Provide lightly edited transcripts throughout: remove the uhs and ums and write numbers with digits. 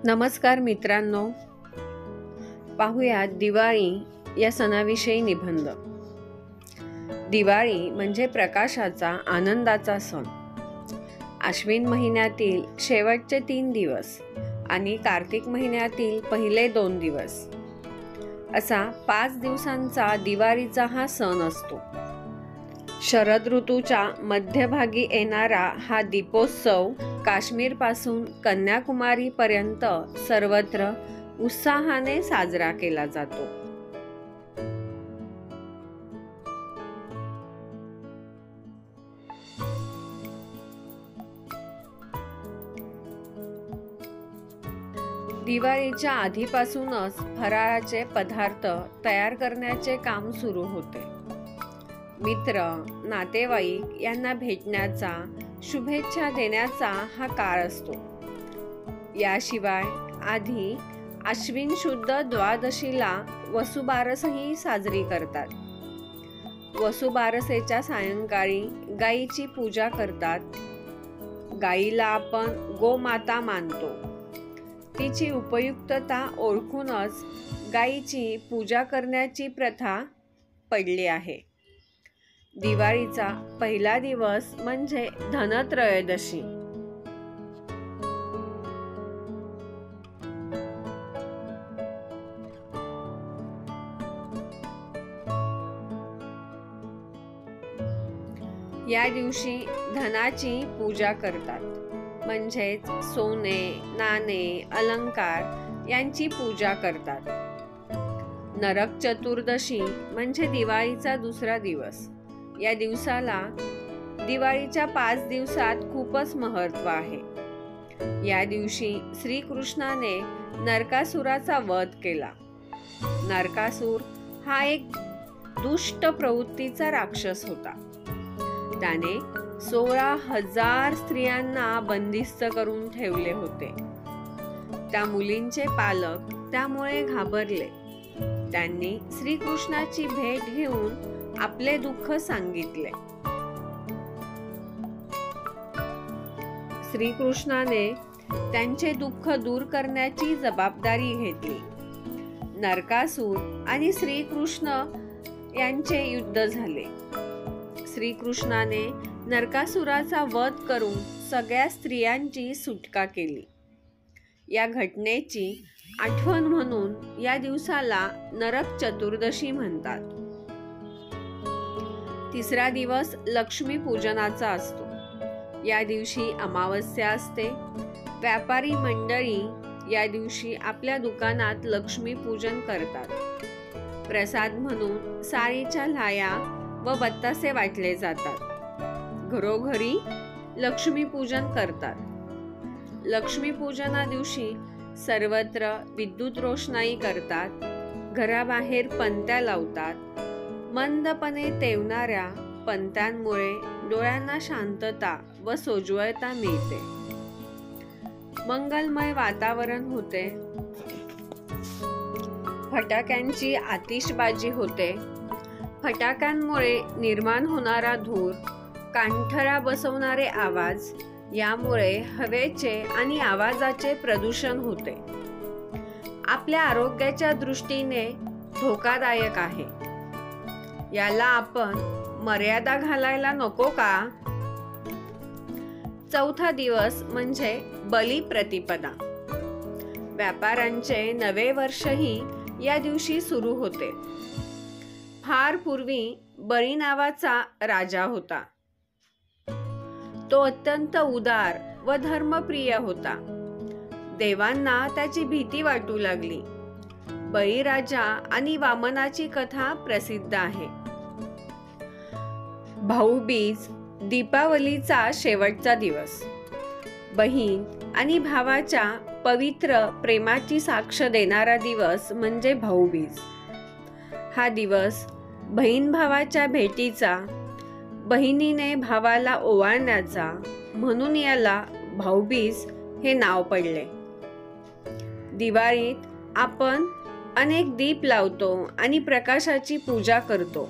नमस्कार मित्रांनो, पाहूया दिवाळी या सणाविषयी निबंध. दिवाळी म्हणजे प्रकाशाचा, आनंदाचा सण. आश्विन महिन्यातील शेवटचे 3 दिवस आणि कार्तिक महिन्यातील पहिले 2 दिवस असा 5 दिवसांचा दिवाळीचा हा सण असतो. शरद ऋतूच्या मध्यभागी येणारा हा दीपोत्सव काश्मीरपासून कन्याकुमारी पर्यंत सर्वत्र उत्साहाने साजरा केला जातो. दिवाळीच्या आधीपासूनच फराळाचे पदार्थ तयार करण्याचे काम सुरू होते. मित्र, नातेवाईक यांना भेटण्याचा, शुभेच्छा देण्याचा हा काळ असतो. याशिवाय आधी आश्विन शुद्ध द्वादशीला वसुबारसही साजरी करतात. वसुबारसेच्या सायंकाळी गायीची पूजा करतात. गायीला आपण गोमाता मानतो. तिची उपयुक्तता ओळखूनच गायीची पूजा करण्याची प्रथा पडली आहे. दिवाळीचा पहिला दिवस म्हणजे धनत्रयोदशी. या दिवशी धनाची पूजा करतात, म्हणजेच सोने, नाणे, अलंकार यांची पूजा करतात. नरक चतुर्दशी म्हणजे दिवाळीचा दुसरा दिवस. या दिवसाला दिवाळीच्या 5 दिवसात खूपच महत्त्व आहे. या दिवशी श्रीकृष्णाने नरकासुराचा वध केला. नरकासूर हा एक दुष्ट प्रवृत्तीचा राक्षस होता. त्याने 16,000 स्त्रियांना बंदिस्त करून ठेवले होते. त्या मुलींचे पालक त्यामुळे घाबरले. त्यांनी श्रीकृष्णाची भेट घेऊन आपले दुःख सांगितले. श्रीकृष्णाने त्यांचे दुःख दूर करण्याची जबाबदारी घेतली. नरकासूर आणि श्रीकृष्ण यांचे युद्ध झाले. श्रीकृष्णाने नरकासुराचा वध करून सगळ्या स्त्रियांची सुटका केली. या घटनेची आठवण म्हणून या दिवसाला नरक चतुर्दशी म्हणतात. तिसरा दिवस लक्ष्मी पूजनाचा असतो. या दिवशी अमावस्या असते. व्यापारी मंडळी या दिवशी आपल्या दुकानात लक्ष्मी पूजन करतात. प्रसाद म्हणून साळीच्या लाया व बत्तासे वाटले जातात. घरोघरी लक्ष्मी पूजन करतात. लक्ष्मी पूजना दिवशी सर्वत्र विद्युत रोषणाई करतात. घराबाहेर पणत्या लावतात. मंदपणे तेवणाऱ्या पणत्यांमुळे डोळ्यांना शांतता व सोज्वळता मिळते. मंगलमय वातावरण होते. फटाक्यांची आतिषबाजी होते. फटाक्यांमुळे निर्माण होणारा धूर, कानठळा बसवणारे आवाज यामुळे हवेचे आणि आवाजाचे प्रदूषण होते. आपल्या आरोग्याच्या दृष्टीने धोकादायक आहे. याला आपण मर्यादा घालायला नको का? चौथा दिवस म्हणजे बलिप्रतिपदा. व्यापाऱ्यांचे नवे वर्षही या दिवशी सुरू होते. फार पूर्वी बळी नावाचा राजा होता. तो अत्यंत उदार व धर्मप्रिय होता. देवांना त्याची भीती वाटू लागली. बळीराजा आणि वामनाची कथा प्रसिद्ध आहे. भाऊबीज, दीपावलीचा शेवटचा दिवस. बहीण आणि भावाच्या पवित्र प्रेमाची साक्ष देणारा दिवस म्हणजे भाऊबीज. हा दिवस बहीण भावाच्या भेटीचा, बहिणीने भावाला ओवाळण्याचा म्हणून याला भाऊबीज हे नाव पडले. दिवाळीत आपण अनेक दीप लावतो आणि प्रकाशाची पूजा करतो.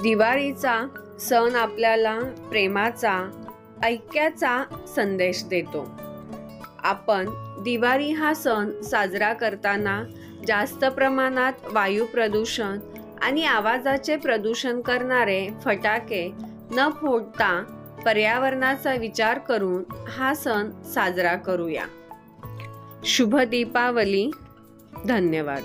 दिवाळीचा सण आपल्याला प्रेमाचा, ऐक्याचा संदेश देतो. आपण दिवाळी हा सण साजरा करताना जास्त प्रमाणात वायू प्रदूषण आणि आवाजाचे प्रदूषण करणारे फटाके न फोडता पर्यावरणाचा विचार करून हा सण साजरा करूया. शुभ दीपावली. धन्यवाद.